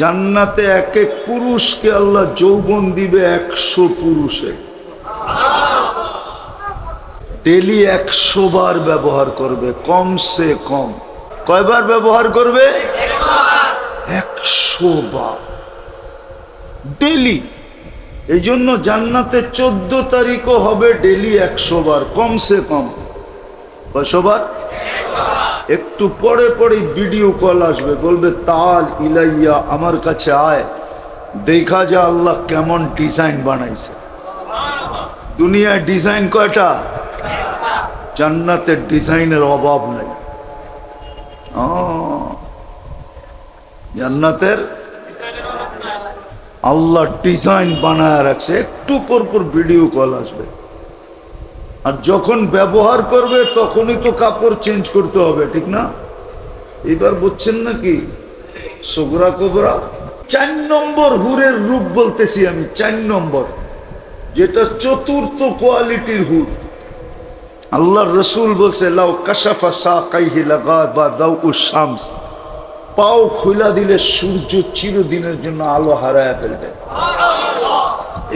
জান্নাতে এক এক পুরুষকে আল্লাহ যৌবন দিবে 100 পুরুষে। ডেলি 100 বার ব্যবহার করবে, কমসে কম। কয়বার ব্যবহার করবে? 100 বার ডেলি। এই জন্য জান্নাতে 14 তারিখও হবে ডেলি 100 বার কমসে কম। কয়শো বার? একটু পরে পরে ভিডিও কল আসবে, বলবে তাল ইলাইয়া, আমার কাছে আয়, দেখা যা আল্লাহ কেমন ডিজাইন বানাইছে। দুনিয়ায় ডিজাইন কয়টা? জান্নাতের ডিজাইনের অভাব নাই। জান্নাতের আল্লাহ ডিজাইন বানায় রাখছে, একটু পর পর ভিডিও কল আসবে। আর যখন ব্যবহার করবে তখনই তো কাপড় চেঞ্জ করতে হবে, ঠিক না? এবার বুঝছেন নাকি? সোগরা কোবরা 4 নম্বর হুরের রূপ বলতেছি আমি, 4 নম্বর, যেটা চতুর্থ কোয়ালিটির হুর। আল্লাহর রসুল বলছে লাউ কাশাফা সাকাইহি লাগাবা দাউউশ শামস, পাও খুলা দিলে সূর্য চিরদিনের জন্য আলো হারায় ফেলবে।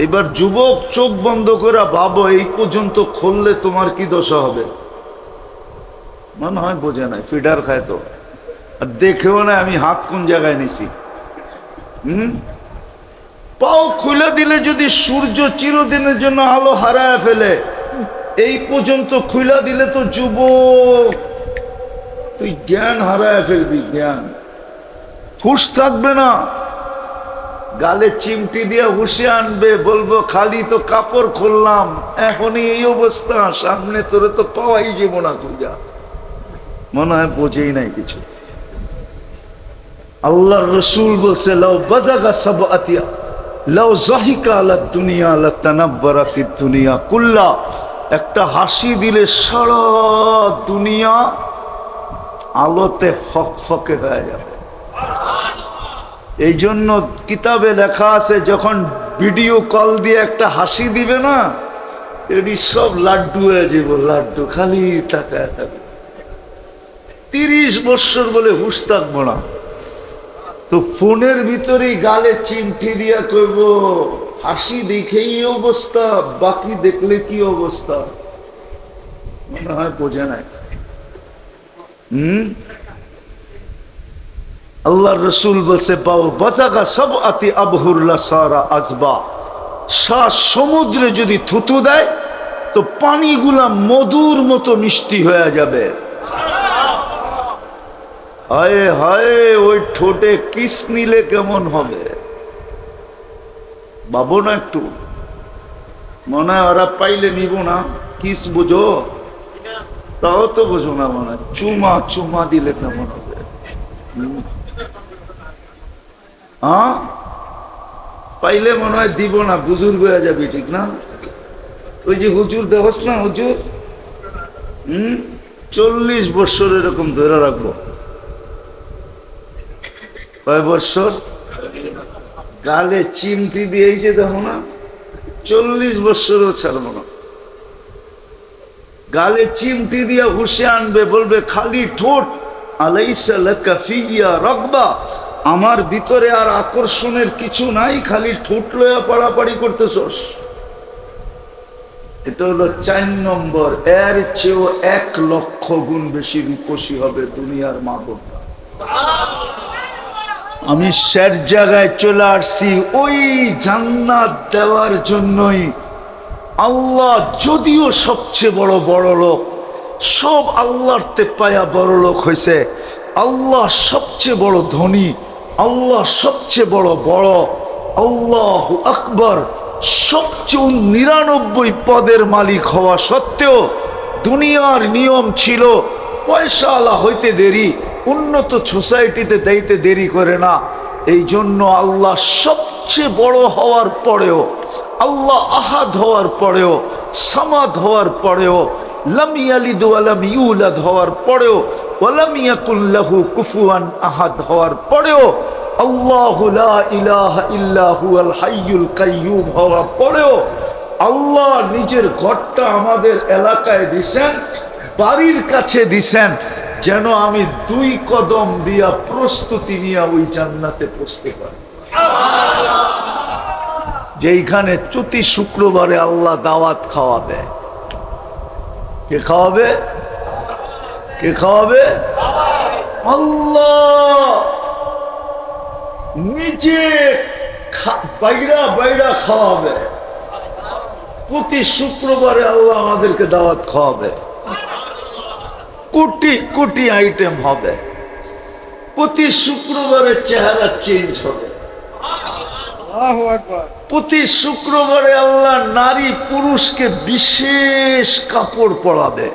এবার যুবক চোখ বন্ধ করে ভাবো, এই পর্যন্ত খুললে তোমার কি দশা হবে? মনে হয় বোঝে নাই, ফিডার খায় তো, আর দেখেও না আমি হাত কোন জায়গায় নিছি। পাও খুলে দিলে যদি সূর্য চিরদিনের জন্য আলো হারায় ফেলে, এই পর্যন্ত খুলে দিলে তো যুবক তুই জ্ঞান হারায় ফেলবি, জ্ঞান, হুঁশ থাকবে না। গালে চিমটি দিয়ে হুঁশে আনবে, বলবো খালি তো কাপড় খুললাম, এখনই এই অবস্থা, সামনে তোরে তো পাওয়াই যাব না খুঁজা। মনে হয় বোঝেই নাই কিছু। আল্লাহর রসুল বলছে লাউ বাজাগা সাবআতিয়া লাউ যাহিকা আলা দুনিয়া লাতানাব্বারাতিদ দুনিয়া কুল্লা, একটা হাসি দিলে সারা দুনিয়া আলোতে ফকফকে হয়ে যাবে। এই জন্য কিতাবে লেখা আছে, যখন ভিডিও কল দিয়ে একটা হাসি দিবে না, এটি সব লাড্ডু হয়ে যাব, লাড্ডু, খালি তাকায় থাকবে। 30 বছর বলে হুঁশ থাকবো না। তো ফোনের ভিতরেই গালে চিমটি দিয়া কইব, হাসি দেখেই অবস্থা, বাকি দেখলে কি অবস্থা? মনে হয় বোঝে নাই। আল্লাহর রসুল বলছে বাজাগা সাবআতি আবহুরলা সারা আজবা, সমুদ্রে যদি থুতু দেয় তো পানিগুলা মধুর মতো মিষ্টি হয়ে যাবে। হায় হায়, ওই ঠোঁটে কিস নিলে কেমন হবে ভাবো না একটু। মনে হয় ওরা পাইলে নিব না, কিস বুঝো? তাও তো বুঝো না, মনে হয় চুমা চুমা দিলে কেমন হবে? পাইলে মনে হয় দিব না, বুজুর্গ হয়ে যাবি, ঠিক না? ওই যে হুজুর দেবস না, হুজুর 40 বছর এরকম ধরে রাখবো। কয় বছর? গালে চিমটি দিয়েছে, দেখো না, 40 বছরও ছাড়বো না। গালে চিমটি দিয়া হুঁশে আনবে, বলবে খালি ঠোঁট, আলাইসা লাকা ফিয়া রাগবা, আমার ভিতরে আর আকর্ষণের কিছু নাই, খালি ঠোঁট লয়া পাড়াপাড়ি করতেছস। এটা হলো 4 নম্বর। এর চেয়েও 1 লক্ষ গুণ বেশি রূপসী হবে দুনিয়ার মা বোনরা। আমি শের জায়গায় চলে আসছি ওই জান্নাত দেওয়ার জন্যই। আল্লাহ যদিও সবচেয়ে বড় বড় লোক, সব আল্লাহর তে পায়া বড় লোক হয়েছে, আল্লাহ সবচেয়ে বড় ধনী, আল্লাহ সবচেয়ে বড় বড়, আল্লাহু আকবার, সবচেয়ে 99 পদের মালিক হওয়া সত্ত্বেও দুনিয়ার নিয়ম ছিল পয়সাওয়ালা হইতে দেরি, উন্নত সোসাইটিতে যাইতে দেরি করে না। এই জন্য আল্লাহ সবচেয়ে বড় হওয়ার পরেও, আল্লাহ আহাদ হওয়ার পরেও, সামাদ হওয়ার পরেও, লাম ইয়ালিদ ওয়া লাম ইউলাদ হওয়ার পরেও, ওয়া লাম ইয়াকুল লাহু কুফুয়ান আহাদ হওয়ার পরেও, আল্লাহু লা ইলাহা ইল্লা হুয়াল হাইয়ুল কাইয়্যুম হওয়ার পরেও আল্লাহ নিজের ঘরটা আমাদের এলাকায় দিছেন, বাড়ির কাছে দিছেন। যেন আমি 2 কদম দিয়া প্রস্তুতি নিয়ে ওই জান্নাতে পৌঁছতে পারি। যেইখানে প্রতি শুক্রবারে আল্লাহ দাওয়াত খাওয়াবে। কে খাওয়াবে? কে খাওয়াবে? আল্লাহ নিজে বাইরা বাইরা খাওয়াবে। প্রতি শুক্রবারে আল্লাহ আমাদেরকে দাওয়াত খাওয়াবে। কোটি কোটি আইটেম হবে। প্রতি শুক্রবারে চেহারা চেঞ্জ হবে। প্রতি শুক্রবারে আল্লাহ নারী পুরুষকে বিশেষ কাপড় পরাবে।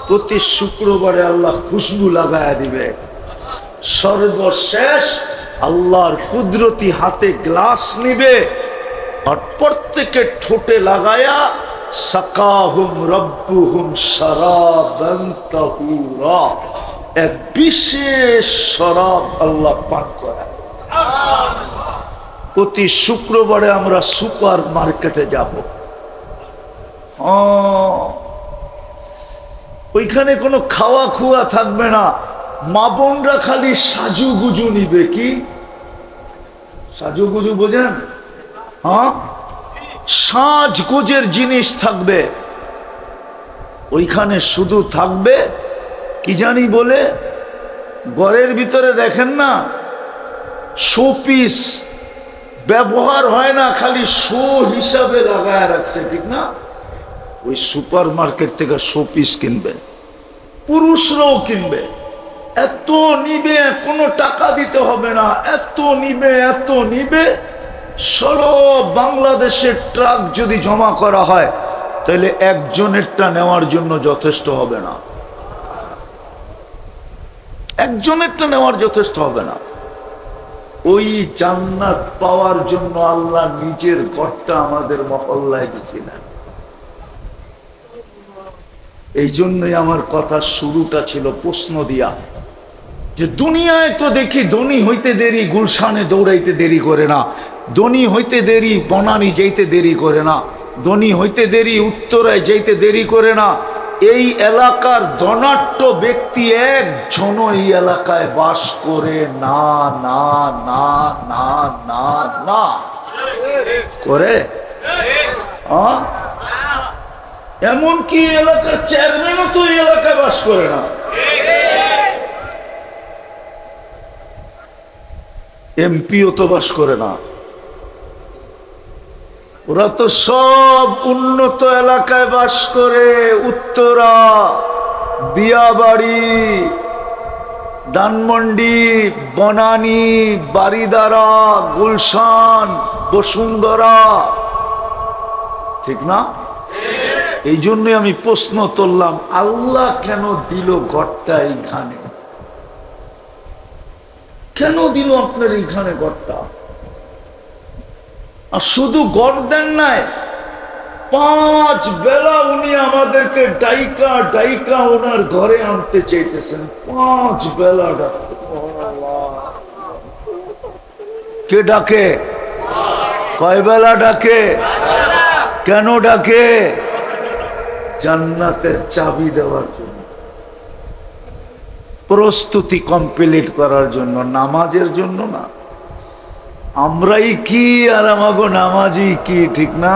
প্রতি শুক্রবারে আল্লাহ খুশবু লাগায়া দিবে। সর্বশেষ আল্লাহর কুদরতি হাতে গ্লাস নিবে আর প্রত্যেকের ঠোঁটে লাগায়া সাকাহুম রব্বুহুম শারাবান তাহুরা, এক বিশেষ শরাব আল্লাহ পান করায়। প্রতি শুক্রবারে আমরা সুপার মার্কেটে যাব। ওইখানে কোনো খাওয়া খুয়া থাকবে না। মা বোনরা খালি সাজুগুজু নিবে। কি সাজুগুজু বোঝেন? হ্যাঁ, সাজগোজের জিনিস থাকবে ওইখানে। শুধু থাকবে কি জানি বলে, ঘরের ভিতরে দেখেন না শোপিস ব্যবহার হয় না, খালি শো হিসাবে লাগায় রাখছে, ঠিক না? ওই সুপার মার্কেট থেকে শোপিস কিনবে, পুরুষরাও কিনবে। এত নিবে, কোনো টাকা দিতে হবে না। এত নিবে, এত নিবে। সারা বাংলাদেশের ট্রাক যদি জমা করা হয় তাহলে একজনেরটা নেওয়ার জন্য যথেষ্ট হবে না। একজনেরটা নেওয়ার যথেষ্ট হবে না। ওই জান্নাত পাওয়ার জন্য আল্লাহ নিজের ঘরটা আমাদের মহল্লায় দিয়েছিলেন। এই জন্যই আমার কথার শুরুটা ছিল প্রশ্ন দিয়া, যে দুনিয়ায় তো দেখি ধনী হইতে দেরি গুলশানে দৌড়াইতে দেরি করে না, ধনী হইতে দেরি বনানী যাইতে দেরি করে না, ধনী হইতে দেরি উত্তরায় যাইতে দেরি করে না। এই এলাকার ধনাঢ্য ব্যক্তি একজন এই এলাকায় বাস করে না, না না না না না করে। এমনকি এলাকার চেয়ারম্যানও তো এই এলাকায় বাস করে না। এমপিও তো বাস করে না। ওরা তো সব উন্নত এলাকায় বাস করে। উত্তরা, দিয়াবাড়ি, ধানমন্ডি, বনানী, বারিদারা, গুলশান, বসুন্ধরা, ঠিক না? এই জন্য আমি প্রশ্ন তুললাম, আল্লাহ কেন দিল ঘরটা এইখানে? কেন দিল আপনার এইখানে ঘরটা? আর শুধু ঘর দেন নাই, 5 বেলা উনি আমাদেরকে ডাইকা ডাইকা ওনার ঘরে আনতে চাইতেছেন। 5 বেলা ডাকতেছেন। কে ডাকে? কয় বেলা ডাকে? কেন ডাকে? জান্নাতের চাবি দেওয়ার জন্য, প্রস্তুতি কমপ্লিট করার জন্য, নামাজের জন্য না। আমরাই কি আর আমাগো নামাজি কি, ঠিক না?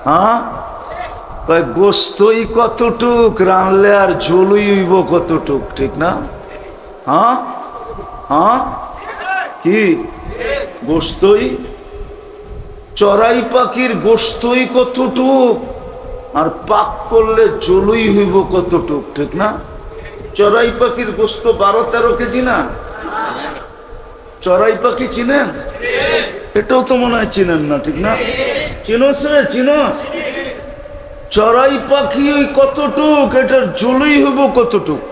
হ্যাঁ, গোস্তই কতটুক রানলে আর ঝোলই হইব কতটুক, ঠিক না? হ্যাঁ হ্যাঁ, কি গোস্তই, চড়াই পাখির গোস্তই কতটুক আর পাক করলে ঝোলই হইব কতটুক, ঠিক না? চড়াই পাখির গোস্ত 12-13 কেজি না? চড়াই পাখি চিনেন? এটাও তো মনে হয় চিনেন না, ঠিক না? চিনোস রে, চিনোস? চড়াই পাখি ওই কতটুক, এটার ঝোলই হইব কতটুক।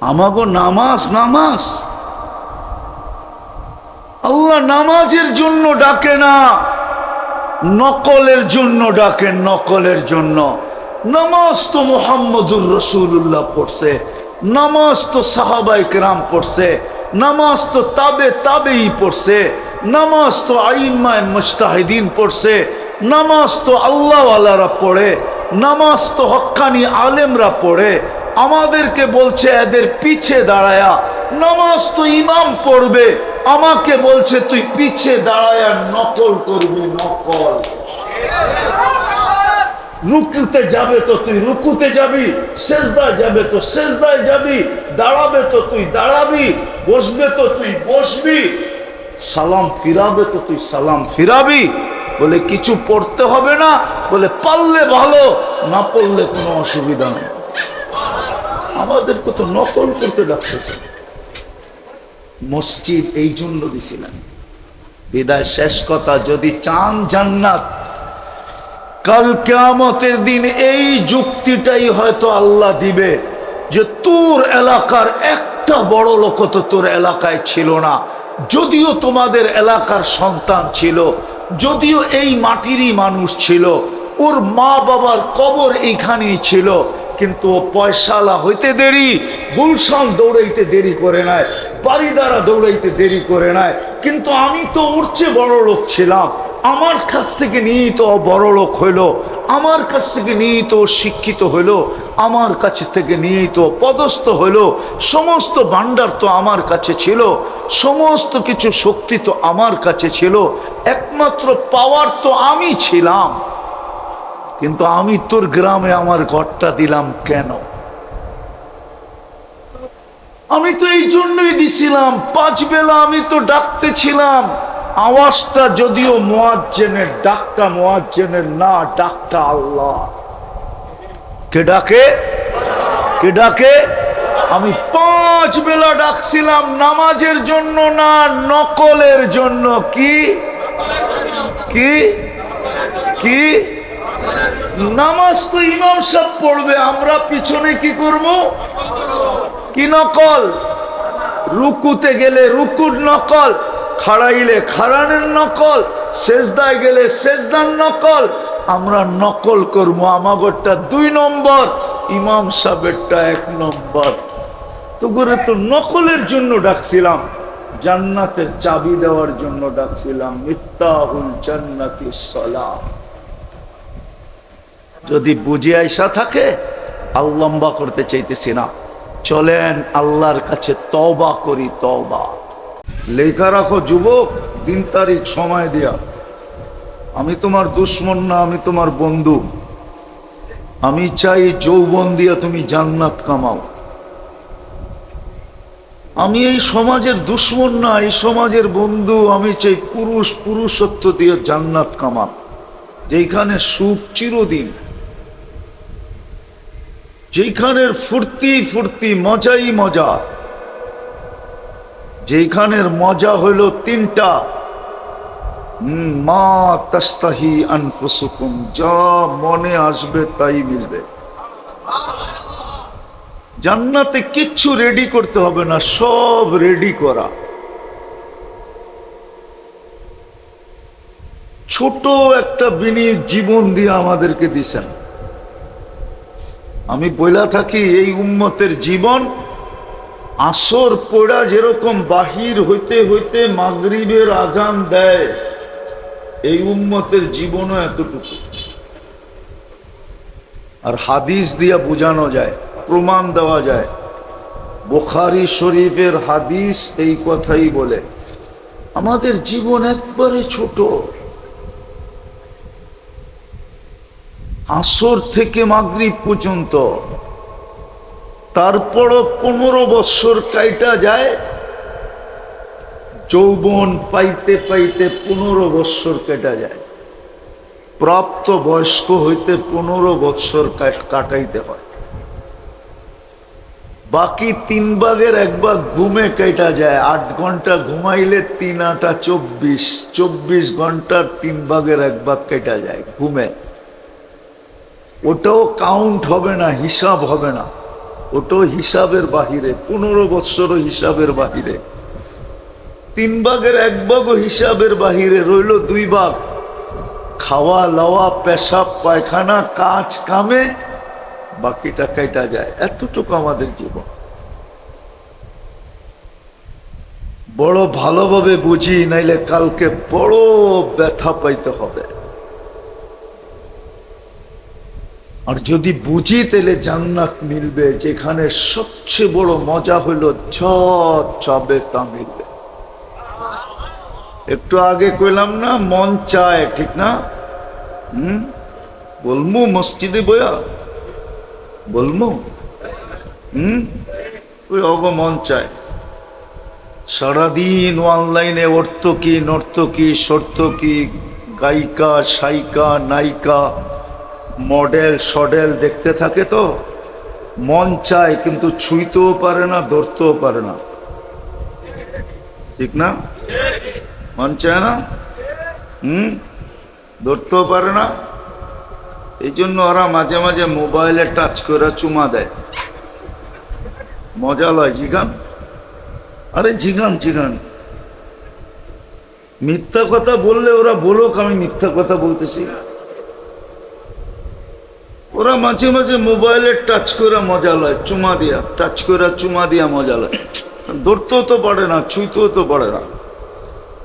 আমাগো নামাজ, নামাজ আল্লাহ নামাজের জন্য ডাকে না, নকলের জন্য ডাকেন, নকলের জন্য। নামাজ তো মুহাম্মদুর রাসূলুল্লাহ পড়ছে, নামাজ তো সাহাবায়ে কেরাম পড়ছে, নামাজ তো তাবেই পড়ছে, নামাজ তো আইম্মায়ে মুজতাহিদিন পড়ছে, নামাজ তো আল্লাহওয়ালারা পড়ে, নামাজ তো হক্কানি আলেমরা পড়ে, আমাদেরকে বলছে এদের পিছে দাঁড়ায়া নামাজ তো ইমাম পড়বে, আমাকে বলছে তুই পিছে দাঁড়ায়া নকল করবি, নকল। রুকুতে যাবে তো তুই রুকুতে যাবি, সেজদায় যাবে তো সেজদায় যাবি, দাঁড়াবে তো তুই দাঁড়াবি, বসবে তো তুই বসবি, সালাম ফিরাবে তো তুই সালাম ফিরাবি। বলে কিছু পড়তে হবে না, বলে পারলে ভালো, না পড়লে কোনো অসুবিধা নেই। আমাদেরকে তো নকল করতে ডাকতেছে। মসজিদ এই জন্য দিছিলেন। বিদায় শেষ কথা, যদি চান জান্নাত, কাল কিয়ামতের দিন এই যুক্তিটাই হয়তো আল্লাহ দিবে যে তোর এলাকার একটা বড় লোক তো তোর এলাকায় ছিল না, যদিও তোমাদের এলাকার সন্তান ছিল, যদিও এই মাটিরই মানুষ ছিল, ওর মা বাবার কবর এইখানেই ছিল, কিন্তু ও পয়সালা হইতে দেরি, গুলশান দৌড়াইতে দেরি করে নাই, বাড়িদারা দৌড়াইতে দেরি করে নাই, কিন্তু আমি তো ওর চেয়ে বড় লোক ছিলাম, আমার কাছ থেকে নিয়েই তো বড় লোক হইলো, আমার কাছ থেকে নিয়েই তো শিক্ষিত হইলো, আমার কাছে থেকে নিয়েই তো পদস্থ হইলো, সমস্ত ভান্ডার তো আমার কাছে ছিল, সমস্ত কিছু শক্তি তো আমার কাছে ছিল, একমাত্র পাওয়ার তো আমি ছিলাম, কিন্তু আমি তোর গ্রামে আমার ঘরটা দিলাম কেন? আমি তো এই জন্যই দিছিলাম, 5 বেলা আমি তো ডাকতেছিলাম, আওয়াজটা যদিও মুয়াজ্জিনের, ডাকটা মুয়াজ্জিনের না, ডাকটা আল্লাহ। কে ডাকে? কে ডাকে? আমি 5 বেলা ডাকছিলাম নামাজের জন্য না, নকলের জন্য। কি কি কি? নামাজ তো ইমাম সাহেব পড়বে, আমরা পিছনে কি করব? কি নকল? রুকুতে গেলে রুকুর নকল, খাড়াইলে খাড়ানোর নকল, সেজদায় গেলে সেজদার নকল, আমরা নকল করব। আমাগরটা 2 নম্বর, ইমাম সাহেবেরটা 1 নম্বর। তো করে তো নকলের জন্য ডাকছিলাম, জান্নাতের চাবি দেওয়ার জন্য ডাকছিলাম। মিফতাহুল জান্নাতিস সালাহ। যদি বুঝে আইসা থাকে, আর লম্বা করতে চাইতেছি না, চলেন আল্লাহর কাছে তওবা করি। তওবা লেখা রাখো যুবক, দিন তারিখ সময় দিয়া। আমি তোমার দুশ্মন না, আমি তোমার বন্ধু। আমি চাই যৌবন দিয়া তুমি জান্নাত কামাও। আমি এই সমাজের দুশ্মন না, এই সমাজের বন্ধু। আমি চাই পুরুষত্ব দিয়ে জান্নাত কামা, যেখানে সুখ চিরদিন, যেখানের ফুর্তি মজাই মজা, যেখানের মজা হইল 3টা, মা তাস্তাহি আনফুসুকুম, যা মনে আসবে তাই মিলবে। জান্নাতে কিচ্ছু রেডি করতে হবে না, সব রেডি করা। ছোট একটা বিনিয়োগ জীবন দিয়ে আমাদেরকে দিছেন। আমি বইলা থাকি, এই উম্মতের জীবন আসর পড়া যেরকম বাহির হইতে হইতে মাগরিবের আজান দেয়, এই উম্মতের জীবনও এতটুকু। আর হাদিস দিয়া বোঝানো যায়, প্রমাণ দেওয়া যায়। বুখারী শরীফের হাদিস এই কথাই বলে, আমাদের জীবন একবারে ছোট। আসর থেকে মাগরিব পর্যন্ত, তারপরও 15 বৎসর কাইটা যায়। যৌবন পাইতে পাইতে 15 বৎসর কেটে যায়। প্রাপ্ত বয়স্ক হইতে 15 বৎসর কাটাইতে হয়। বাকি 3 ভাগের 1 ভাগ ঘুমে কেটে যায়। 8 ঘন্টা ঘুমাইলে 3 8 24, 24 ঘন্টার 3 ভাগের 1 ভাগ কেটে যায় ঘুমে। ওটাও কাউন্ট হবে না, হিসাব হবে না, ওটাও হিসাবের বাহিরে। 15 বৎসরও হিসাবের বাহিরে। 3 ভাগের 1 ভাগও হিসাবের বাহিরে, রইল 2 ভাগ। খাওয়া লওয়া, পেশাব পায়খানা, কাজ কামে বাকিটা কেটে যায়। এতটুকু আমাদের জীবন। বড় ভালোভাবে বুঝি, নাইলে কালকে বড় ব্যথা পাইতে হবে। আর যদি বুঝি তাহলে জান্নাত মিলবে, যেখানে সবচেয়ে বড় মজা হলো যা চাবে তা মিলবে। একটু আগে কইলাম না, মন চায়, ঠিক না? বলমু মসজিদে বয়া বলমু ওই অগ মন চায়। সারাদিন অনলাইনে অর্থকী নর্তকী সর্তকী গায়িকা সাইকা নায়িকা মডেল সডেল দেখতে থাকে, তো মন চায় কিন্তু ছুঁইতেও পারে না, ধরতেও পারে না, ঠিক না? মন চায় না, ধরতেও পারে না। এই জন্য ওরা মাঝে মাঝে মোবাইলে টাচ করে চুমা দেয়, মজা লয়। জিগান, আরে জিগান জিগান, মিথ্যা কথা বললে ওরা বলুক আমি মিথ্যা কথা বলতেছি। ওরা মাঝে মাঝে মোবাইলে টাচ করে মজা লয়, চুমা দিয়া টাচ করে চুমা দিয়া মজা লয়। ধরতেও তো পারে না, ছুঁইতেও তো পারে না।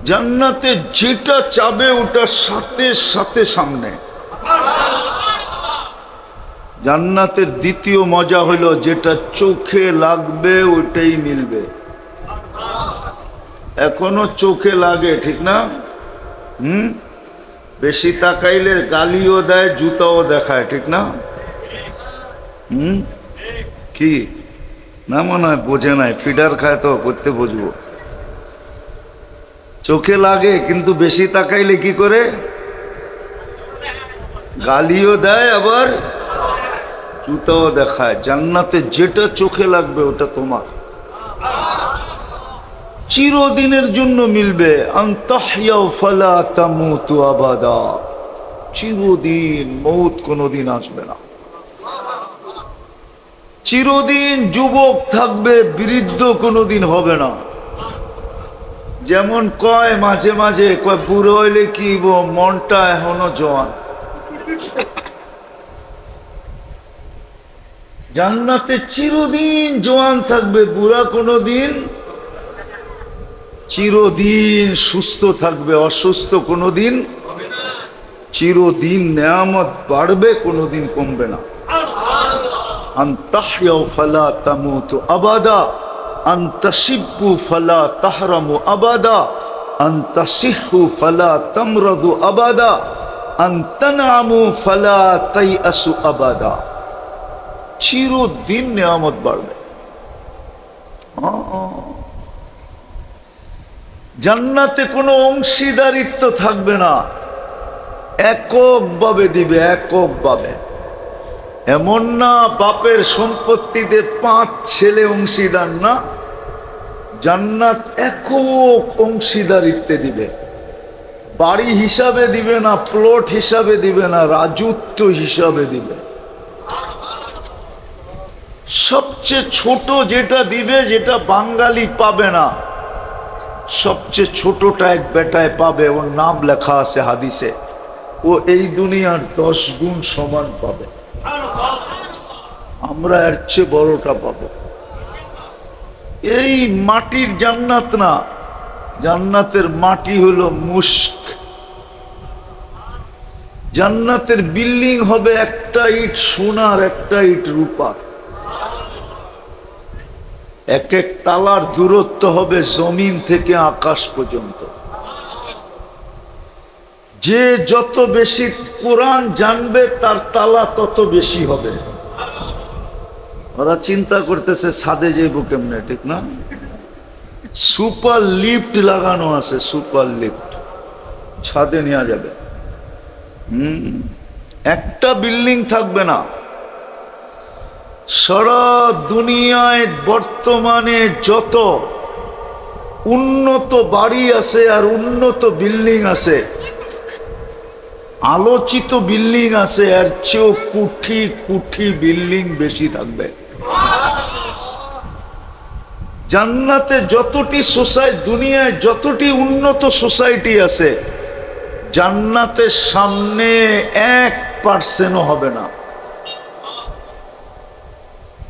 জান্নাতে যেটা চাবে ওটা সাথে সাথে সামনে। জান্নাতের দ্বিতীয় মজা হলো যেটা চোখে লাগবে ওটাই মিলবে। এখনো চোখে লাগে, ঠিক না? বেশি তাকাইলে গালিও দেয়, জুতাও দেখায়, ঠিক না? কি না মনে হয় বোঝে নাই, ফিডার খায় তো করতে বুঝবো। চোখে লাগে কিন্তু বেশি তাকাইলে কি করে? গালিও দেয় আবার জুতাও দেখায়। জান্নাতে যেটা চোখে লাগবে ওটা তোমার, চিরদিনের জন্য মিলবে। আনতাহইয়া ফালা তামুতু আবাদা, চিরদিন, মৌত কোনোদিন আসবে না। চিরদিন যুবক থাকবে, বৃদ্ধ কোনোদিন হবে না। যেমন কয় মাঝে মাঝে কয় বুড়ো হইলে কি মনটা এখনো জওয়ান। জান্নাতে চিরদিন জওয়ান থাকবে, বুড়া কোনোদিন, চিরদিন সুস্থ থাকবে, অসুস্থ কোনোদিন, চিরদিন নেয়ামত বাড়বে, কোনোদিন কমবে না। আনতাহইয়া ফালা তামুতু আবাদা, আনতাশিব্বু ফালা তাহরামু আবাদা, আনতাসিহু ফালা তামরাদু আবাদা, আনতানামু ফালা তাইয়াসু আবাদা। চিরদিন নেয়ামত বাড়বে। জান্নাতে কোনো অংশীদারিত্ব থাকবে না, এককভাবে দিবে, এককভাবে। এমন না বাপের সম্পত্তিতে 5 ছেলে অংশীদার, না, জান্নাত একক অংশীদারিত্বে দিবে। বাড়ি হিসাবে দিবে না, প্লট হিসাবে দিবে না, রাজত্ব হিসাবে দিবে। সবচেয়ে ছোট যেটা দিবে, যেটা বাঙালি পাবে না, সবচেয়ে ছোটটা এক বেটায় পাবে, ওর নাম লেখা আছে হাদিসে, ও এই দুনিয়ার 10 গুণ সমান পাবে। আমরা এর চেয়ে বড়টা পাবো। এই মাটির জান্নাত না, জান্নাতের মাটি হলো মুস্ক। জান্নাতের বিল্ডিং হবে একটা ইট সোনার, একটা ইট রূপার। এক এক তালার দূরত্ব হবে জমিন থেকে আকাশ পর্যন্ত। যে যত বেশি কোরআন জানবে তার তালা তত বেশি হবে। ওরা চিন্তা করতেছে ছাদে যাইব কেমনে, ঠিক না? সুপার লিফট লাগানো আছে, সুপার লিফট, ছাদে নেওয়া যাবে। একটা বিল্ডিং থাকবে না। সারা দুনিয়ায় বর্তমানে যত উন্নত বাড়ি আছে আর উন্নত বিল্ডিং আছে, আলোচিত বিল্ডিং আছে, এর চেয়েও কোটি কোটি বিল্ডিং বেশি থাকবে। জান্নাতে যতটি সোসাইটি, দুনিয়ায় যতটি উন্নত সোসাইটি আছে, জান্নাতের সামনে 1% হবে না।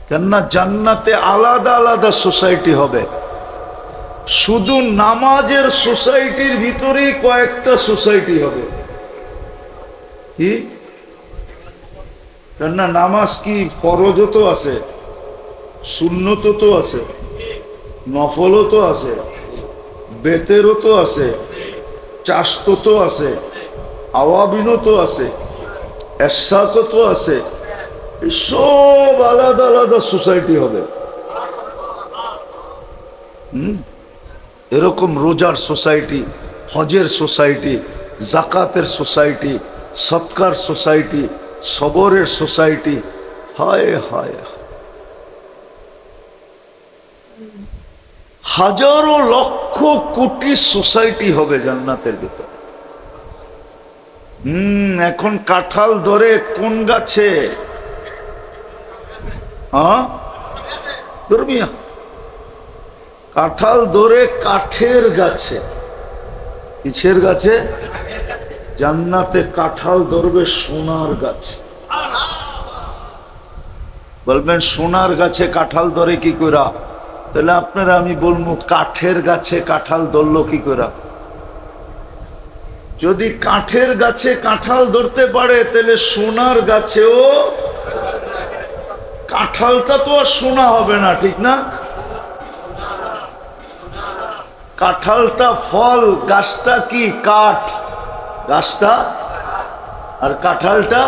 কেননা জান্নাতে আলাদা আলাদা সোসাইটি হবে। শুধু নামাজের সোসাইটির ভিতরেই কয়েকটা সোসাইটি হবে। কি কেননা নামাজ কি ফরজও তো আছে, সুন্নতও তো আছে, নফলও তো আছে, বেতেরও তো আছে, চাষতো তো আছে, আওয়াবিনও তো আছে, এশাকও তো আছে। সব আলাদা আলাদা সোসাইটি হবে। এরকম রোজার সোসাইটি, হজের সোসাইটি, জাকাতের সোসাইটি, সৎকার সোসাইটি, সবরের সোসাইটি। হায় হায়, হাজারো লক্ষ কোটি সোসাইটি হবে জান্নাতের ভিতরে। এখন কাঁঠাল ধরে কোন গাছে? ধর্মিয়া কাঁঠাল ধরে কাঠের গাছে। কিসের গাছে? জান্নাতে কাঁঠাল ধরবে সোনার গাছে। বলবেন সোনার গাছে কাঁঠাল ধরে কি করে? তাহলে আপনারা আমি বলবো কাঠের গাছে কাঁঠাল ধরলো কি করে? যদি কাঠের গাছে কাঁঠাল ধরতে পারে তাহলে সোনার গাছেও কাঁঠালটা তো আর সোনা হবে না, ঠিক না? কাঁঠালটা ফল, গাছটা কি কাঠ, গাছটা, আর কাঁঠালটা।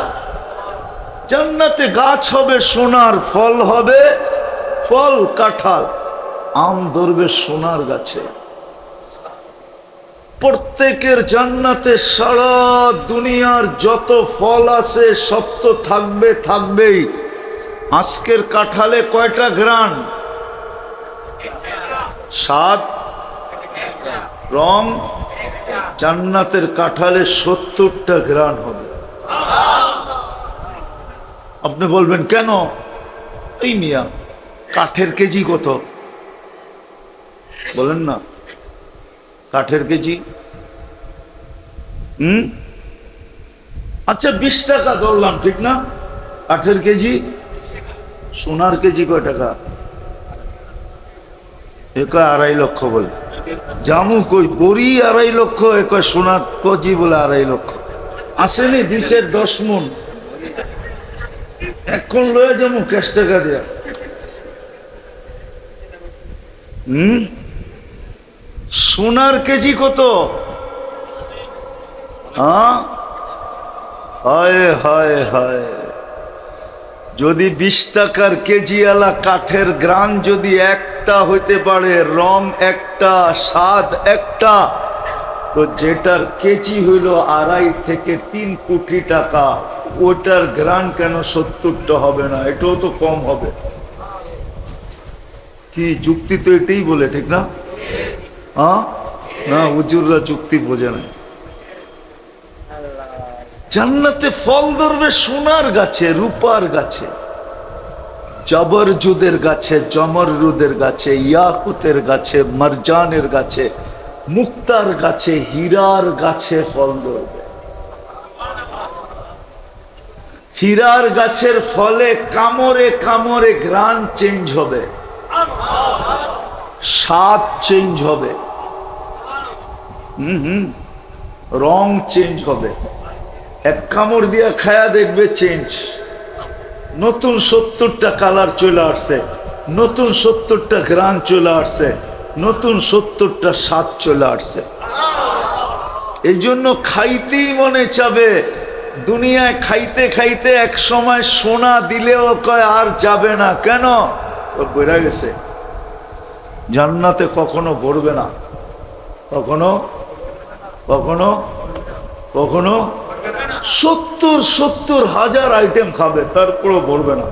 জান্নাতে গাছ হবে সোনার, ফল হবে ফল কাঁঠাল, আম ধরবে সোনার গাছে। প্রত্যেকের জান্নাতে সারা দুনিয়ার যত ফল আছে সব তো থাকবে, থাকবেই। আজকের কাঁঠালে কয়টা ঘ্রাণ? স্বাদ, রং। জান্নাতের কাঁঠালে 70টা ঘ্রাণ হবে। আপনি বলবেন কেন? এই মিয়া কাঠের কেজি কত বলেন না? কাঠের কেজি আচ্ছা 20 টাকা ধরলাম, ঠিক না? কাঠের কেজি। সোনার কেজি কয় টাকা? কয় 2.5 লক্ষ বলে। জামু কই বড়ি 2.5 লক্ষ, কয় সোনার কেজি বলে 2.5 লক্ষ। আসেনি 2-10 মন এখন লয়ে যাবো ক্যাশ টাকা দেয়া। সোনার কেজি কত? হায় হায় হায়, যদি 20 টাকার কেজি আলা কাঠের গ্রান যদি একটা হইতে পারে, রং একটা, স্বাদ একটা, তো যেটার কেজি হইল 2.5 থেকে 3 কোটি টাকা, ওটার গ্রান কেন 70টা হবে না? এটাও তো কম হবে। কি যুক্তি তো এটাই বলে, ঠিক না? না, হুজুররা যুক্তি বোঝে না। জান্নাতে ফল ধরবে সোনার গাছে, রূপার গাছে, জবরজুদের গাছে, জমররুদের গাছে, ইয়াকুতের গাছে, মারজানের গাছে, মুক্তার গাছে, হীরার গাছে ফল ধরবে। হীরার গাছের ফলে কামড়ে কামড়ে ঘ্রাণ চেঞ্জ হবে, স্বাদ চেঞ্জ হবে, রং চেঞ্জ হবে। এক কামড় দিয়া খায়া দেখবে চেঞ্জ, নতুন 70টা কালার চলে আসছে, নতুন 70টা ঘ্রাণ চলে আসছে, নতুন 70টা স্বাদ চলে আসছে। এই জন্য খাইতেই মনে চাবে। দুনিয়ায় খাইতে খাইতে এক সময় সোনা দিলেও কয় আর যাবে না। কেন? ও বেড়ে গেছে। জান্নাতে কখনো ভরবে না, কখনো কখনো কখনো 70,000 আইটেম খাবে, তারপরেও ভরবে না।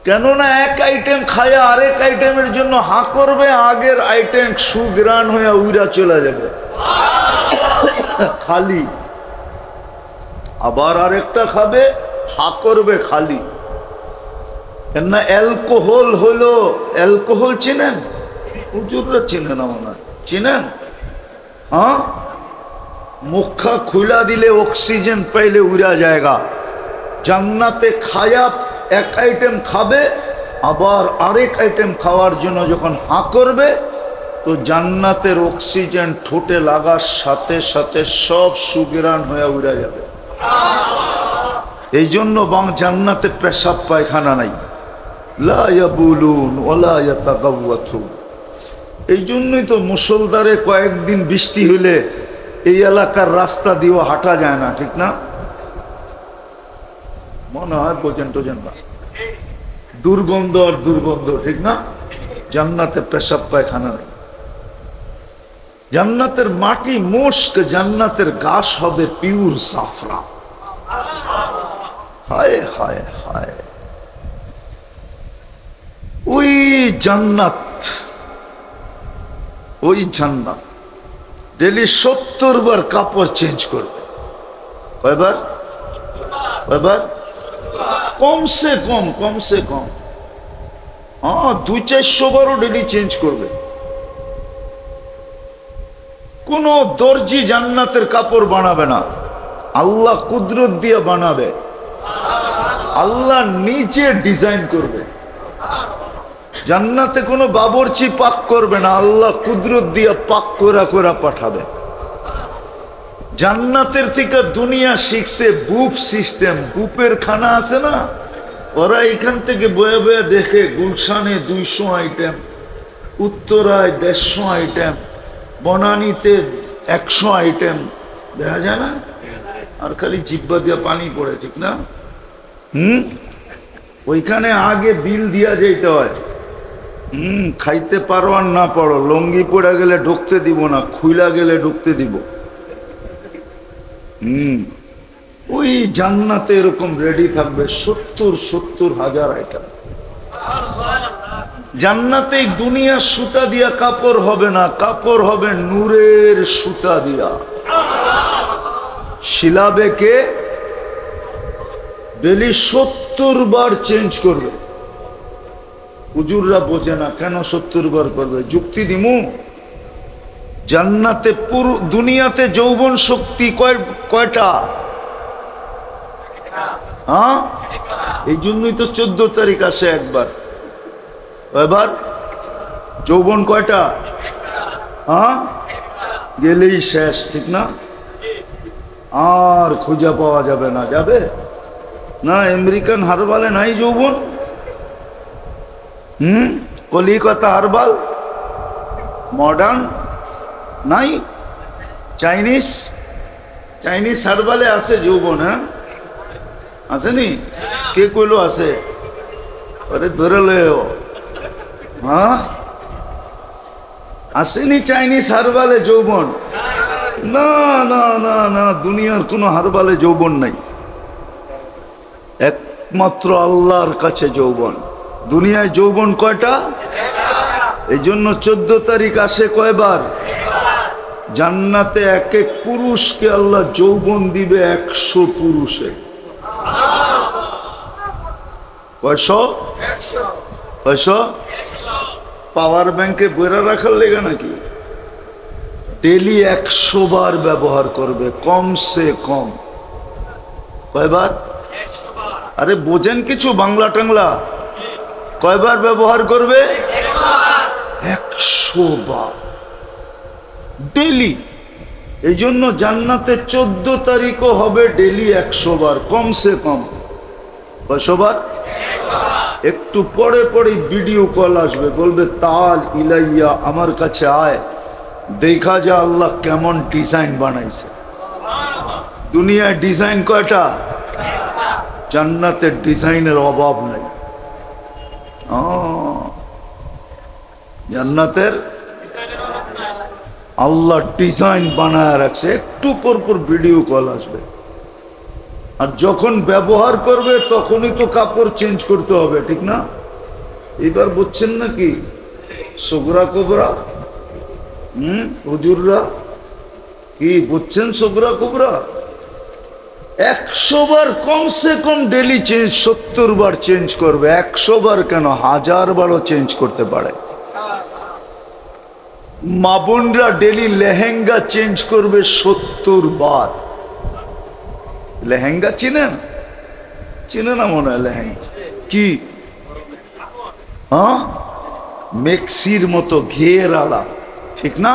কেননা এক আইটেম খায়া আরেক আইটেমের জন্য হা করবে, আগের আইটেম সুগ্রাণ হয়ে উইরা চলে যাবে খালি। আবার আরেকটা খাবে, হা করবে খালি। কেননা অ্যালকোহল হলো, অ্যালকোহল চেনেন? হুজুররা চেনে না মনে হয়, চেনেন? মুখা খুলা দিলে অক্সিজেন পাইলে উড়া জায়গা। জান্নাতে খায়া এক আইটেম খাবে, আবার আরেক আইটেম খাওয়ার জন্য যখন হা করবে, তো জান্নাতের অক্সিজেন ঠোঁটে লাগার সাথে সাথে সব সুগ্রাণ হয়ে উড়া যাবে। এই জন্য জান্নাতে পেশাব পায়খানা নাই, লা ইয়াবুলুন ওয়ালা ইয়াতাগাওয়াতুন। এই জন্যই তো মুষলধারে কয়েকদিন বৃষ্টি হলে এই এলাকার রাস্তা দিয়েও হাঁটা যায় না, ঠিক না? মনে হয় বোঝেন টোঝেন না, দুর্গন্ধ আর দুর্গন্ধ, ঠিক না? জান্নাতে পেশাব পায়খানা নেই। জান্নাতের মাটি মুস্ক, জান্নাতের ঘাস হবে পিওর সাফরা। হায় হায় হায়, ওই জান্নাত, ওই জান্নাত ডেলি 70 বার কাপড় চেঞ্জ করবে। কয়বার? কয়বার? কমসে কম, কমসে কম 200-400 বারও ডেলি চেঞ্জ করবে। কোন দর্জি জান্নাতের কাপড় বানাবে না, আল্লাহ কুদরত দিয়ে বানাবে, আল্লাহ নিজে ডিজাইন করবে। জান্নাতে কোনো বাবরচি পাক করবে না, আল্লাহ কুদরত দিয়ে পাক করা করা পাঠাবে। জান্নাতের থেকে দুনিয়া শিখছে বুফ সিস্টেম, বুফের খানা আছে না, ওরা এখান থেকে বয়ে বয়ে দেখে গুলশানে 200 আইটেম, উত্তরায় 150 আইটেম, বনানীতে 100 আইটেম, দেখা যায় না? আর খালি জিব্বা দিয়ে পানি পড়ে, ঠিক না? ওইখানে আগে বিল দিয়া যেতে হয়। খাইতে পারো আর না পারো, লঙ্গি পড়ে গেলে ঢুকতে দিব না, খুইলা গেলে ঢুকতে দিব। ওই জান্নাতে এরকম রেডি থাকবে 70 হাজার আইটেম। জান্নাতে দুনিয়া সুতা দিয়া কাপড় হবে না, কাপড় হবে নূরের সুতা দিয়া। শিলাবে কে ডেলি 70 বার চেঞ্জ করবে। হুজুররা বোঝে না কেন 70 বার করবে, যুক্তি দিমু। জান্নাতে পুরো দুনিয়াতে যৌবন শক্তি কয়টা? এই জন্যই তো 14 তারিখ আসে একবার। এবার যৌবন কয়টা? গেলেই শেষ, ঠিক না? আর খুঁজে পাওয়া যাবে না। যাবে না? আমেরিকান হারবালে নাই যৌবন? কলিকাতা হারবাল মডার্ন নাই? চাইনিজ হারবালে আছে যৌবন? হ্যাঁ আসেনি? কে কইলো আছে? আরে ধরে লও। আসেনি চাইনিজ হারবালে যৌবন? না না না না, দুনিয়ার কোন হারবালে যৌবন নাই, একমাত্র আল্লাহর কাছে যৌবন। দুনিয়ায় যৌবন কয়টা? এই জন্য 14 তারিখ আসে কয়বার? জান্নাতে এক এক পুরুষকে আল্লাহ যৌবন দিবে 100 পুরুষে। কয়শো? পাওয়ার ব্যাংকে বইরা রাখার লেগে নাকি? ডেলি 100 বার ব্যবহার করবে কমসে কম। কয়বার? আরে বোঝেন কিছু বাংলা টাংলা? কয়বার ব্যবহার করবে? 100 বার ডেলি। এই জন্য জান্নাতে 14 তারিখও হবে ডেলি 100 বার কমসে কম। কয়শো বার? একটু পরে পরে ভিডিও কল আসবে, বলবে তাল ইলাইয়া, আমার কাছে আয়, দেখা যা আল্লাহ কেমন ডিজাইন বানাইছে। দুনিয়ায় ডিজাইন কয়টা? জান্নাতের ডিজাইনের অভাব নাই। জান্নাতের আল্লাহ ডিজাইন বানায় রাখছে, একটু পর পর ভিডিও কল আসবে। আর যখন ব্যবহার করবে তখনই তো কাপড় চেঞ্জ করতে হবে, ঠিক না? এবার বুঝছেন নাকি? সগরা কোবরা হুজুররা কি বুঝছেন? সগরা কোবরা 100 বার কমসে কম ডেলি চেঞ্জ, 70 বার চেঞ্জ করবে। 100 বার কেন, 1000 বারও চেঞ্জ করতে পারে। মা বোনরা ডেলি লেহেঙ্গা চেঞ্জ করবে 70 বার। লেহেঙ্গা চিনেন? চিনে না মনে হয় লেহেঙ্গা কি? মেক্সির মতো ঘের আলা, ঠিক না?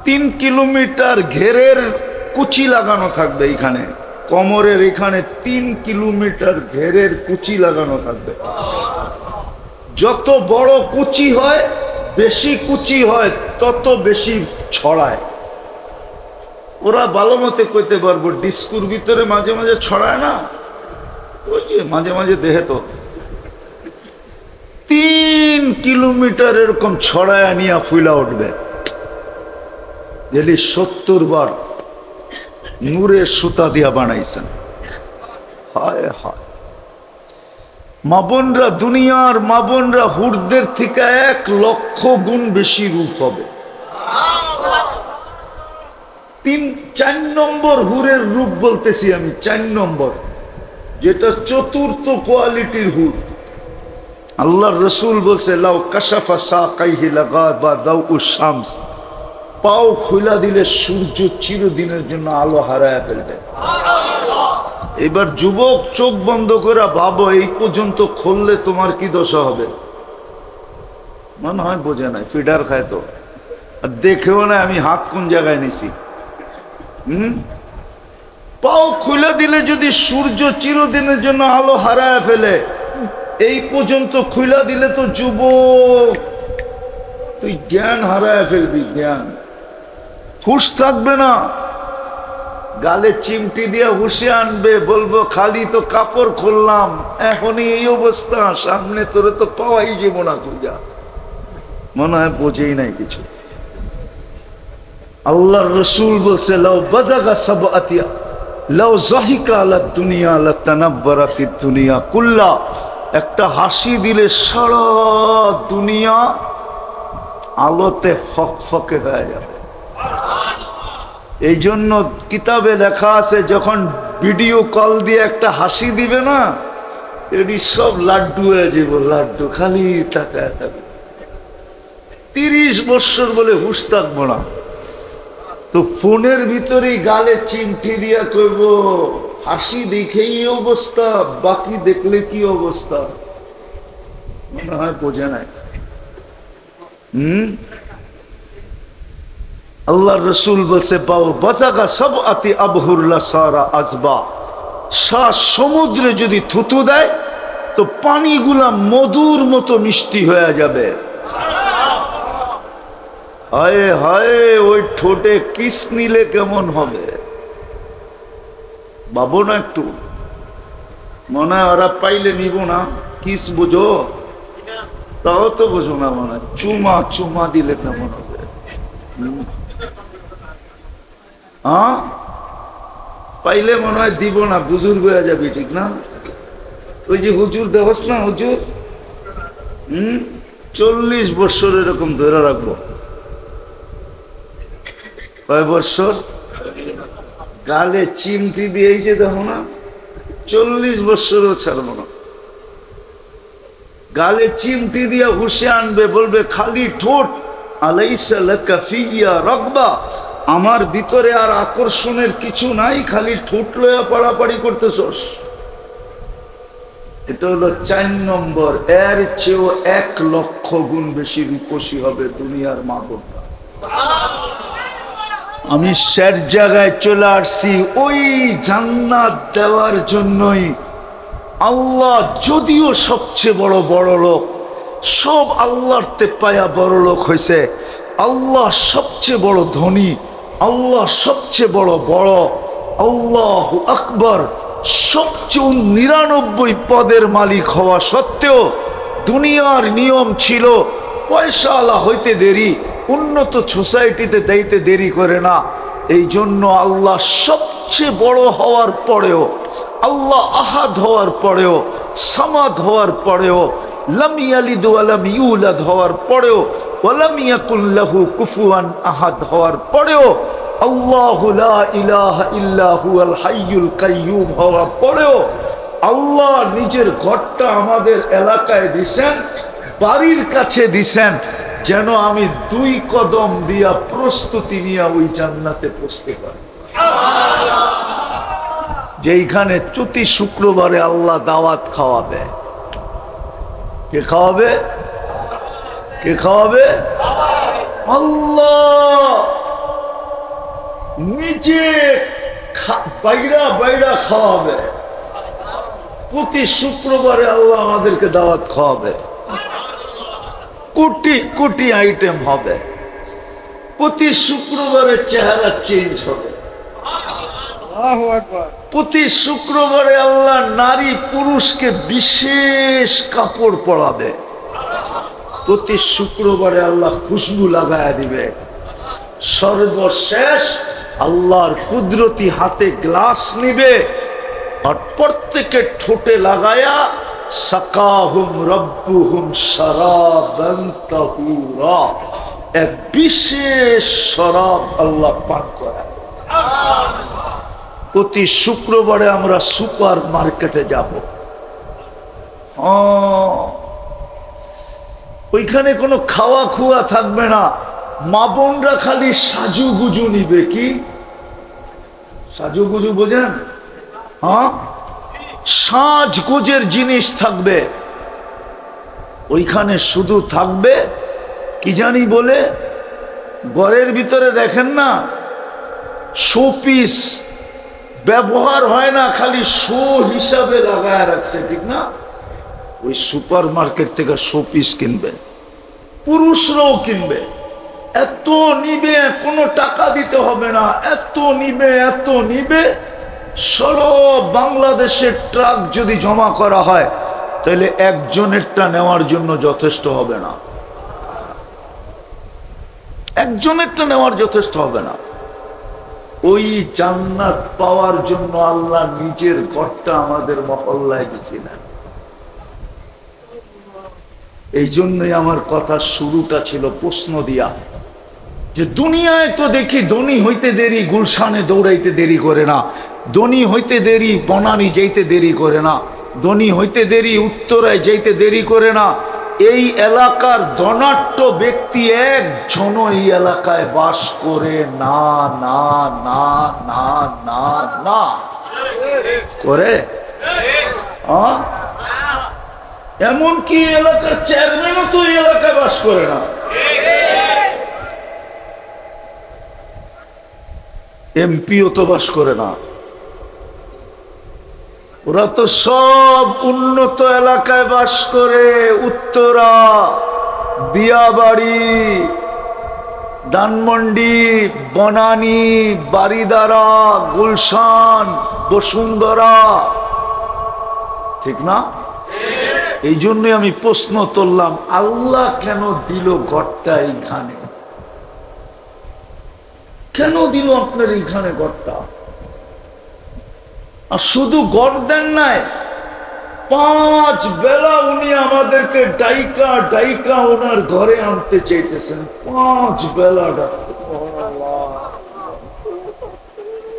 3 কিলোমিটার ঘেরের কুচি লাগানো থাকবে এইখানে, কোমরের এখানে 3 কিলোমিটার ঘেরের কুচি লাগানো থাকবে। যত বড় কুচি হয়, বেশি কুচি হয়, তত বেশি ছড়ায়। ওরা ভালো মতে কইতে পারবো, ডিস্কুর ভিতরে মাঝে মাঝে ছড়ায় না, ওই যে মাঝে মাঝে দেহে তো 3 কিলোমিটার এরকম ছড়ায় নিয়ে ফুলা উঠবে। যেটি 70 বার নূরের সুতা দিয়া বানাইছেন। হায় হায়, মা বোনরা, দুনিয়ার মা বোনরা হুরদের থেকে 1 লক্ষ গুণ বেশি রূপ হবে। 4 নম্বর হুরের রূপ বলতেছি আমি, 4 নম্বর, যেটা চতুর্থ কোয়ালিটির হুর। আল্লাহর রসুল বলছে, লাউ কাশাফা সাকাইহি লাগাবা দাউউশ শামস, পাও খুলা দিলে সূর্য চিরদিনের জন্য আলো হারায় ফেলবে। এবার যুবক, চোখ বন্ধ করে ভাবো, এই পর্যন্ত খুললে তোমার কি দশা হবে? মনে হয় বোঝে নাই, ফিডার খায় তো, আর দেখেও না আমি হাত কোন জায়গায় নিছি। পাও খুলে দিলে যদি সূর্য চিরদিনের জন্য আলো হারায় ফেলে, এই পর্যন্ত খুলে দিলে তো যুবক তুই জ্ঞান হারায় ফেলবি, জ্ঞান, হুঁশ থাকবে না। গালে চিমটি দিয়ে হুঁশে আনবে, বলবো খালি তো কাপড় খুললাম, এখনই এই অবস্থা, সামনে তোরে তো পাওয়াই যাবো না খুঁজা। মনে হয় বোঝেই নাই কিছু। আল্লাহর রসুল বলছে, লাউ বাজাগা সাবআতিয়া লাউ যাহিকা আলা দুনিয়া লাতানাব্বারাতিদ দুনিয়া কুল্লা, একটা হাসি দিলে সারা দুনিয়া আলোতে ফকফকে হয়ে যাবে। এই জন্য কিতাবে লেখা আছে, যখন ভিডিও কল দিয়ে একটা হাসি দিবে না, এটি সব লাড্ডু হয়ে যাব, লাড্ডু, খালি তাকায় থাকবে। 30 বছর বলে হুঁশ থাকবো না। তো ফোনের ভিতরেই গালে চিমটি দিয়া কইব, হাসি দেখেই অবস্থা, বাকি দেখলে কি অবস্থা? মনে হয় বোঝে নাই। আল্লাহর রসুল বলছে, পাও বাজাগা সাবআতি আবহুল্লা সারা আজবা, সমুদ্রে যদি থুতু দেয় তো পানিগুলা মধুর মতো মিষ্টি হয়ে যাবে। হায় হায়, ওই ঠোঁটে কিস নিলে কেমন হবে ভাবো না একটু। মনে হয় ওরা পাইলে নিব না, কিস বুঝো, তাও তো বুঝো না, মনে হয় চুমা চুমা দিলে কেমন হবে। হ্যাঁ, পাইলে মনে হয় দিব না, বুজুর্গ হয়ে যাবি, ঠিক না? ওই যে হুজুর দেবস না, হুজুর 40 বছর এরকম ধরে রাখবো। কয় বছর? গালে চিমটি দিয়েছে, দেখো না, 40 বছরও ছাড়বো না। গালে চিমটি দিয়ে হুঁশে আনবে, বলবে খালি ঠোঁট, আলাইসা লাকা ফিয়া রাগবা, আমার ভিতরে আর আকর্ষণের কিছু নাই, খালি ঠোঁট লয়া পাড়াপাড়ি করতেছস। এটা হলো 4 নম্বর। এর চেয়েও 1 লক্ষ গুণ বেশি রূপসী হবে দুনিয়ার মা বোনরা। আমি শের জায়গায় চলে আসছি ওই জান্নাত দেওয়ার জন্যই। আল্লাহ যদিও সবচেয়ে বড় বড় লোক, সব আল্লাহর তে পায়া বড় লোক হয়েছে, আল্লাহ সবচেয়ে বড় ধনী, আল্লাহ সবচেয়ে বড় বড়, আল্লাহু আকবার, সবচেয়ে 99 পদের মালিক হওয়া সত্ত্বেও দুনিয়ার নিয়ম ছিল পয়সাওয়ালা হইতে দেরি, উন্নত সোসাইটিতে যাইতে দেরি করে না। এই জন্য আল্লাহ সবচেয়ে বড় হওয়ার পরেও, আল্লাহ আহাদ হওয়ার পরেও, সামাদ হওয়ার পরেও, লাম ইয়ালিদ ওয়া লাম ইউলাদ হওয়ার পরেও, ওয়া লাম ইয়াকুল লাহু কুফুয়ান আহাদ হওয়ার পরেও, আল্লাহু লা ইলাহা ইল্লা হুয়াল হাইয়ুল কাইয়্যুম হওয়ার পরেও আল্লাহ নিজের ঘরটা আমাদের এলাকায় দিছেন, বাড়ির কাছে দিছেন, যেন আমি 2 কদম দিয়া প্রস্তুতি নিয়ে ওই জান্নাতে পৌঁছতে পারি। যেইখানে প্রতি শুক্রবারে আল্লাহ দাওয়াত খাওয়াবে। কে খাওয়াবে? কে খাওয়াবে? আল্লাহ নিজে বাইরা বাইরা খাওয়াবে। প্রতি শুক্রবারে আল্লাহ আমাদেরকে দাওয়াত খাওয়াবে। কোটি কোটি আইটেম হবে। প্রতি শুক্রবারে চেহারা চেঞ্জ হবে। প্রতি শুক্রবারে আল্লাহ নারী পুরুষকে বিশেষ কাপড় পরাবে। প্রতি শুক্রবারে আল্লাহ খুশবু লাগায়া দিবে। সর্বশেষ আল্লাহর কুদরতি হাতে গ্লাস নিবে আর প্রত্যেকের ঠোঁটে লাগায়া সাকাহুম রব্বুহুম শারাবান তাহুরা, এক বিশেষ শরাব আল্লাহ পান করায়। প্রতি শুক্রবারে আমরা সুপার মার্কেটে যাব। ওইখানে কোনো খাওয়া খুয়া থাকবে না। মা বোনরা খালি সাজুগুজু নিবে। কি সাজুগুজু বোঝেন? হ্যাঁ, সাজগোজের জিনিস থাকবে ওইখানে। শুধু থাকবে কি জানি বলে, ঘরের ভিতরে দেখেন না শোপিস, ব্যবহার হয় না, খালি শো হিসাবে লাগায় রাখছে, ঠিক না? ওই সুপার মার্কেট থেকে শোপিস কিনবে, পুরুষরাও কিনবে। এত নিবে, কোনো টাকা দিতে হবে না। এত নিবে, এত নিবে। সারা বাংলাদেশের ট্রাক যদি জমা করা হয় তাহলে একজনেরটা নেওয়ার জন্য যথেষ্ট হবে না। একজনেরটা নেওয়ার যথেষ্ট হবে না। ওই জান্নাত পাওয়ার জন্য আল্লাহ নিজের ঘরটা আমাদের মহল্লায় দিয়েছিলেন। এই জন্যই আমার কথা শুরুটা ছিল প্রশ্ন দিয়া, যে দুনিয়ায় তো দেখি ধনী হইতে দেরি গুলশানে দৌড়াইতে দেরি করে না, ধনী হইতে দেরি বনানী যাইতে দেরি করে না, ধনী হইতে দেরি উত্তরায় যাইতে দেরি করে না। এই এলাকার ধনাঢ্য ব্যক্তি একজন এই এলাকায় বাস করে না, না না না না না করে। এমনকি এলাকার চেয়ারম্যানও তো এই এলাকায় বাস করে না। এমপিও তো বাস করে না। ওরা তো সব উন্নত এলাকায় বাস করে। উত্তরা, দিয়াবাড়ি, ধানমন্ডি, বনানী, বারিদারা, গুলশান, বসুন্ধরা, ঠিক না? এই জন্যই আমি প্রশ্ন তুললাম, আল্লাহ কেন দিল ঘরটা এইখানে? কেন দিল আপনার এইখানে ঘরটা? আর শুধু ঘর দেন নাই, 5 বেলা উনি আমাদেরকে ডাইকা ডাইকা ওনার ঘরে আনতে চাইতেছেন। 5 বেলা ডাকতেছেন।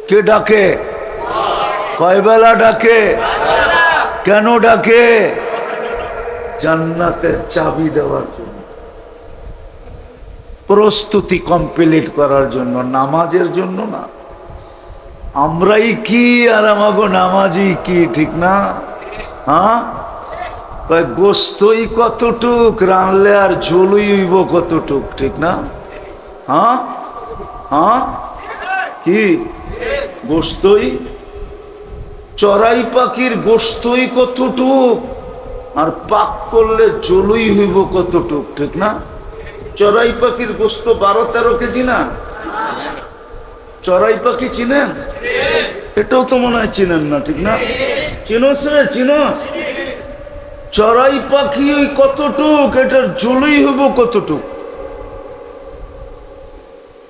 কে ডাকে? কয় বেলা ডাকে? কেন ডাকে? জান্নাতের চাবি দেওয়ার জন্য, প্রস্তুতি কমপ্লিট করার জন্য, নামাজের জন্য না। আমরাই কি আর আমাগো নামাজি কি, ঠিক না? হ্যাঁ, গোস্তই কতটুক রানলে আর ঝোলই হইব কতটুক, ঠিক না? হ্যাঁ হ্যাঁ, কি গোস্তই, চড়াই পাখির গোস্তই কতটুক আর পাক করলে ঝোলই হইব কতটুক, ঠিক না? চড়াই পাখির গোস্ত 12-13 কেজি না? চড়াই পাখি চিনেন? এটাও তো মনে হয় চিনেন না, ঠিক না? চিনোস রে, চিনোস? চড়াই পাখি ওই কতটুক, এটার ঝোলই হইব কতটুক।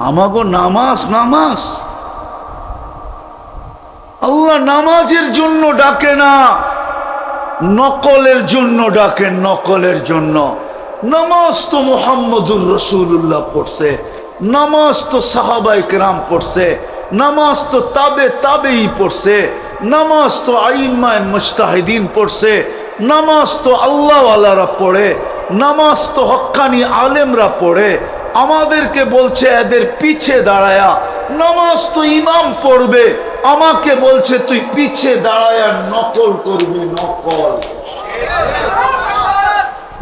আমাগো নামাজ, নামাজ আল্লাহ নামাজের জন্য ডাকে না, নকলের জন্য ডাকেন, নকলের জন্য। নামাজ তো মুহাম্মদুর রাসূলুল্লাহ পড়ছে, নামাজ তো সাহাবায়ে কেরাম পড়ছে, নামাজ তো তাবেই পড়ছে, নামাজ তো আইম্মায়ে মুজতাহিদিন পড়ছে, নামাজ তো আল্লাহওয়ালারা পড়ে, নামাজ তো হক্কানি আলেমরা পড়ে। আমাদেরকে বলছে এদের পিছে দাঁড়ায়া নামাজ তো ইমাম পড়বে, আমাকে বলছে তুই পিছে দাঁড়ায়া নকল করবি, নকল।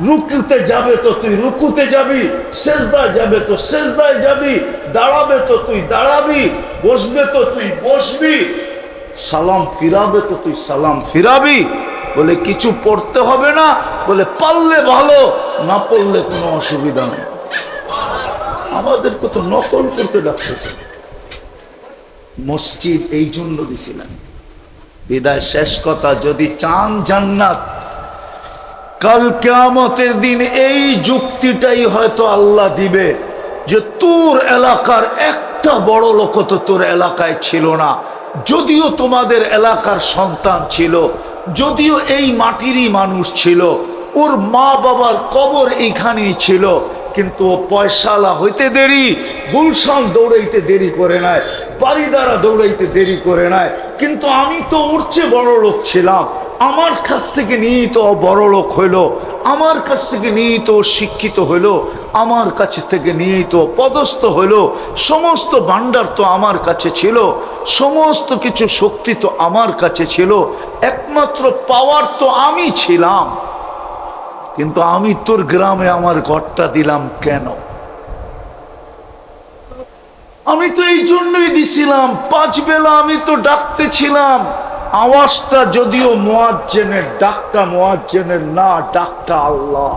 রুকুতে যাবে তো তুই রুকুতে যাবি, সেজদায় যাবে তো সেজদায় যাবি, দাঁড়াবে তো তুই দাঁড়াবি, বসবে তো তুই বসবি, সালাম ফিরাবে তো তুই সালাম ফিরাবি। বলে কিছু পড়তে হবে না, বলে পারলে ভালো, না পড়লে কোনো অসুবিধা নেই। আমাদেরকে তো নকল করতে ডাকতেছে। মসজিদ এই জন্য দিছিলেন। বিদায় শেষ কথা, যদি চান জান্নাত, কাল কিয়ামতের দিন এই যুক্তিটাই হয়তো আল্লাহ দিবে যে তোর এলাকার একটা বড় লোক তো তোর এলাকায় ছিল না, যদিও তোমাদের এলাকার সন্তান ছিল, যদিও এই মাটিরই মানুষ ছিল, ওর মা বাবার কবর এইখানেই ছিল, কিন্তু ও পয়সালা হইতে দেরি, গুলশান দৌড়াইতে দেরি করে নাই, বাড়িদারা দৌড়াইতে দেরি করে নাই, কিন্তু আমি তো ওর চেয়ে বড় লোক ছিলাম, আমার কাছ থেকে নিয়েই তো বড় লোক হইল, আমার কাছ থেকে নিয়েই তো শিক্ষিত হইল, আমার কাছ থেকে নিয়েই তো পদস্থ হইল, সমস্ত ভান্ডার তো আমার কাছে ছিল, সমস্ত কিছু শক্তি তো আমার কাছে ছিল, একমাত্র পাওয়ার তো আমি ছিলাম, কিন্তু আমি তোর গ্রামে আমার ঘরটা দিলাম কেন? আমি তো এই জন্যই দিছিলাম, 5 বেলা আমি তো ডাকতেছিলাম, আওয়াজটা যদিও মুয়াজ্জিনের, ডাকটা মুয়াজ্জিনের না, ডাকটা আল্লাহ।